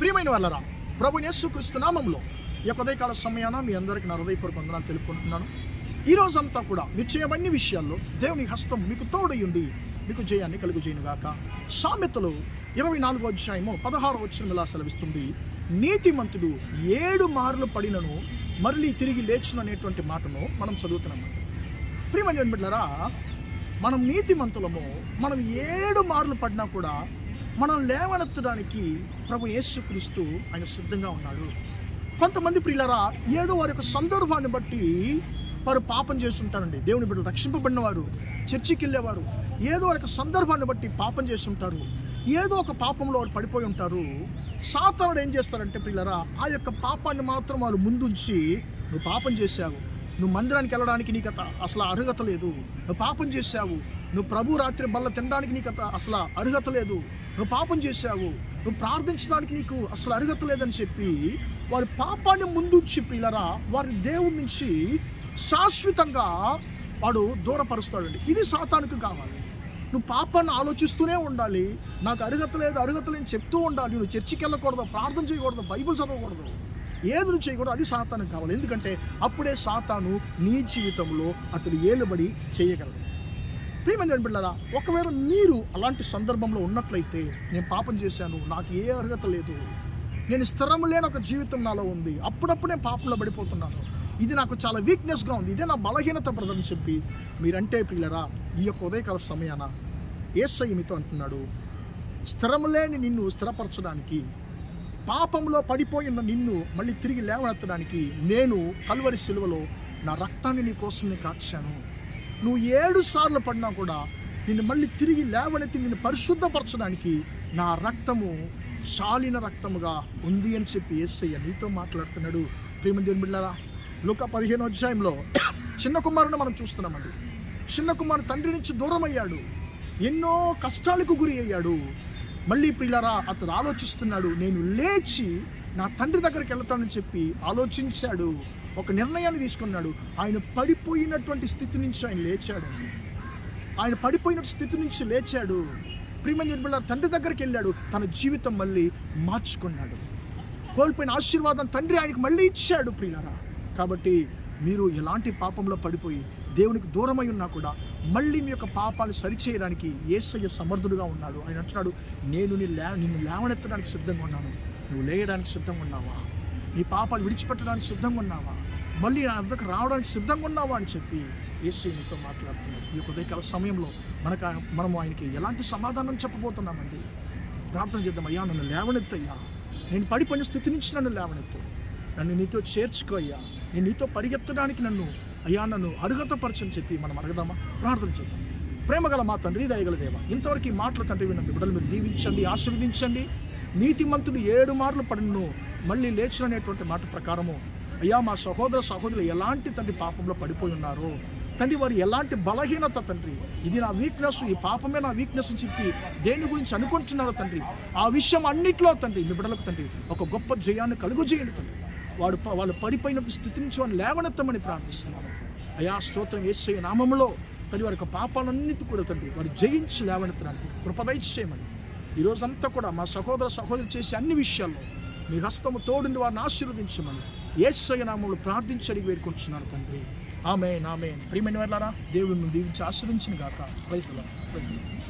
ప్రియమైన వాళ్ళరా, ప్రభువైన యేసుక్రీస్తు నామములో ఈ యొక్క ఉదయకాల సమయాన మీ అందరికీ నా హృదయపూర్వక వందనాలు తెలుపుకుంటున్నాను. ఈ రోజంతా కూడా మీరు చేయబడిన విషయాల్లో దేవుని హస్తం మీకు తోడయుండి మీకు జయాన్ని కలుగుజేయునుగాక. సామెతలు 24వ అధ్యాయము 16వ వచనం ఇలా సెలవిస్తుంది, నీతిమంతుడు 7 మార్లు పడినను మళ్ళీ తిరిగి లేచును అనేటువంటి మాటను మనం చదువుతున్నామండి. ప్రియమైన బిడ్డలారా, మనం నీతిమంతులము. మనం 7 మార్లు పడినా కూడా మనం లేవనెత్తడానికి ప్రభు యేసుక్రీస్తు ఆయన సిద్ధంగా ఉన్నాడు. కొంతమంది ప్రియులారా, ఏదో వారి యొక్క సందర్భాన్ని బట్టి వారు పాపం చేస్తుంటారండి. దేవుని బిడ్డలు రక్షింపబడిన వారు, చర్చికి వెళ్ళేవారు ఏదో ఒక సందర్భాన్ని బట్టి పాపం చేస్తుంటారు. ఏదో ఒక పాపంలో వారు పడిపోయి ఉంటారు. సాతానుడు ఏం చేస్తారంటే ప్రియులారా, ఆ యొక్క పాపాన్ని మాత్రం వారు ముందుంచి, నువ్వు పాపం చేశావు, నువ్వు మందిరానికి వెళ్ళడానికి నీకు అసలు అర్హత లేదు, నువ్వు పాపం చేశావు, నువ్వు ప్రభు రాత్రి బల్ల తినడానికి నీకు అసలు అర్హత లేదు, నువ్వు పాపం చేశావు, నువ్వు ప్రార్థించడానికి నీకు అసలు అర్హత లేదని చెప్పి వారి పాపాన్ని ముందుంచి ప్రియులారా వారిని దేవుడి నుంచి శాశ్వతంగా వాడు దూరపరుస్తాడండి. ఇది సాతానుకు కావాలి. నువ్వు పాపాన్ని ఆలోచిస్తూనే ఉండాలి, నాకు అర్హత లేదని చెప్తూ ఉండాలి, నువ్వు చర్చికి వెళ్ళకూడదు, ప్రార్థన చేయకూడదు, బైబిల్ చదవకూడదు, ఏది నువ్వు చేయకూడదు. అది సాతానుకు కావాలి. ఎందుకంటే అప్పుడే సాతాను నీ జీవితంలో అతడు ఏలుబడి చేయగలడు. ప్రియమైన బిడ్డలారా, ఒకవేళ మీరు అలాంటి సందర్భంలో ఉన్నట్లయితే, నేను పాపం చేశాను, నాకు ఏ అర్హత లేదు, నేను స్థిరం లేని ఒక జీవితం నాలో ఉంది, అప్పుడప్పుడు నేను పాపంలో పడిపోతున్నాను, ఇది నాకు చాలా వీక్నెస్గా ఉంది, ఇదే నా బలహీనత బ్రదర్ అని చెప్పి మీరంటే ప్రియులరా, ఈ యొక్క ఉదయకాల సమయాన యేసయ్య మీతో అంటున్నాడు, స్థిరం లేని నిన్ను స్థిరపరచడానికి, పాపంలో పడిపోయిన నిన్ను మళ్ళీ తిరిగి లేవనెత్తడానికి నేను కల్వరి సిలువలో నా రక్తాన్ని నీ కోసం నేను కార్చాను. నువ్వు 7 సార్లు పడినా కూడా నిన్ను మళ్ళీ తిరిగి లేవనెత్తి నిన్ను పరిశుద్ధపరచడానికి నా రక్తము చాలిన రక్తముగా ఉంది అని చెప్పి యేసయ్య నీతో మాట్లాడుతున్నాడు. ప్రియమైన దేవుని బిడ్డలారా, లూకా 15వ అధ్యాయంలో చిన్న కుమారుని మనం చూస్తున్నామండి. చిన్న కుమారుడు తండ్రి నుంచి దూరం అయ్యాడు, ఎన్నో కష్టాలకు గురి అయ్యాడు. మళ్ళీ ప్రియులారా అతడు ఆలోచిస్తున్నాడు, నేను లేచి నా తండ్రి దగ్గరికి వెళ్తానని చెప్పి ఆలోచించాడు, ఒక నిర్ణయాన్ని తీసుకున్నాడు. ఆయన పడిపోయినటువంటి స్థితి నుంచి ఆయన లేచాడు. ఆయన పడిపోయిన స్థితి నుంచి లేచాడు. ప్రియమైన బిడ్డలారా, తండ్రి దగ్గరికి వెళ్ళాడు, తన జీవితం మళ్ళీ మార్చుకున్నాడు. కోల్పోయిన ఆశీర్వాదం తండ్రి ఆయనకు మళ్ళీ ఇచ్చాడు. ప్రియులారా, కాబట్టి మీరు ఎలాంటి పాపంలో పడిపోయి దేవునికి దూరమై ఉన్నా కూడా మళ్ళీ మీ యొక్క పాపాలు సరిచేయడానికి యేసయ్య సమర్థుడుగా ఉన్నాడు. ఆయన అంటున్నాడు, నేను నిన్ను లేవనెత్తడానికి సిద్ధంగా ఉన్నాను, నువ్వు లేయడానికి సిద్ధంగా ఉన్నావా, నీ పాపాలు విడిచిపెట్టడానికి సిద్ధంగా ఉన్నావా, మళ్ళీ నా వద్దకు రావడానికి సిద్ధంగా ఉన్నావా అని చెప్పి యేసయ్య నీతో మాట్లాడుతున్నాడు. ఈ యొక్క ఉదయకాల సమయంలో మనము ఆయనకి ఎలాంటి సమాధానం చెప్పబోతున్నామండి. ప్రార్థన చేద్దాం. అయ్యా, నన్ను లేవనెత్తయ్యా, నేను పడిపోయిన స్థితి నుంచి నన్ను లేవనెత్తు, నన్ను నీతో చేర్చుకో అయ్యా, నేను నీతో పరిగెత్తడానికి నన్ను అర్హతపరచని చెప్పి మనం అడగదామా? ప్రార్థన చేద్దాం. ప్రేమగల మా తండ్రి, దయగల దేవ, ఇంతవరకు ఈ మాటలు తండ్రి వినండి బిడ్డలు మీరు దీవించండి, ఆశీర్వదించండి. నీతిమంతుడు 7 మార్లు పడినను మళ్ళీ లేచును అనేటువంటి మాట ప్రకారము అయ్యా, మా సహోదరులు ఎలాంటి తండ్రి పాపంలో పడిపోయి ఉన్నారో తండ్రి, వారు ఎలాంటి బలహీనత తండ్రి, ఇది నా వీక్నెస్, ఈ పాపమే నా వీక్నెస్ అని చెప్పి దేని గురించి అనుకుంటున్నారో తండ్రి, ఆ విషయం అన్నిట్లో తండ్రి మీ బిడ్డలకు తండ్రి ఒక గొప్ప జయాన్ని కలుగుజేయండి తండ్రి. వాళ్ళు పడిపోయిన స్థితి నుంచి వాడిని లేవనెత్తమని ప్రార్థిస్తున్నాను. అయా, స్తోత్రం యేసయ్య నామములో తండ్రి వారి యొక్క పాపాలన్నిటి కూడా తండ్రి వారు జయించి లేవనెత్తడానికి కృప దయచేయమని ఈ రోజంతా కూడా మా సహోదరు చేసే అన్ని విషయాల్లో మీ హస్తము తోడుండి వారిని ఆశీర్వదించమని యేసయ్య నామములో ప్రార్థించి అడిగి వేడుకుంటున్నాను తండ్రి. ఆమేన్, ఆమేన్. ప్రియమైన వారులారా, దేవుడు మిమ్మల్ని దీవించి ఆశీర్వదించును గాక. Praise the lord.